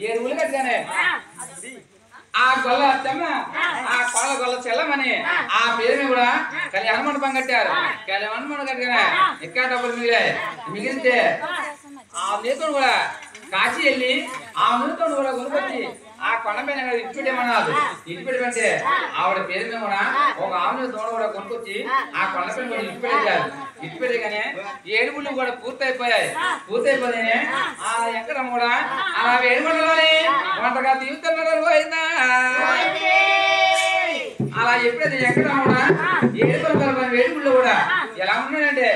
ఏడుగులు కట్టానే ఆ గొల్ల చెమ్మ ఆ కొల గొల్ల చెల్లమని ఆ పేరుని కూడా కళ్యాణ మండపం కట్టారు. కళ్యాణ మండపం కట్టగానే ఎక్కడ డబ్బులు మిగిలితే ఆ నేతను కూడా కాశీ వెళ్ళి ఆ నూనెతో కూడా కొనుకొచ్చి ఆ కొండ పైన ఇచ్చిపెట్టేమన్నారు. ఇచ్చిపెట్టమంటే ఆవిడ పేరు మీద కూడా ఒక ఆమె తోడ కూడా కొనుక్కొచ్చి ఆ కొండ పైన కూడా ఇచ్చిపెట్టారు. ఇచ్చిపెట్టగానే ఏడుగుళ్ళు కూడా పూర్తయిపోయాయి. పూర్తయిపోతేనే ఆ ఎక్కడమ్మ కూడా అలా వేడుకుంటలోని వంటగా తీర్థం పోయిందా అలా ఎప్పుడైతే ఎక్కడమ్మ కూడా ఏడుకొని వేడుగుళ్ళు కూడా ఎలా ఉన్నాయంటే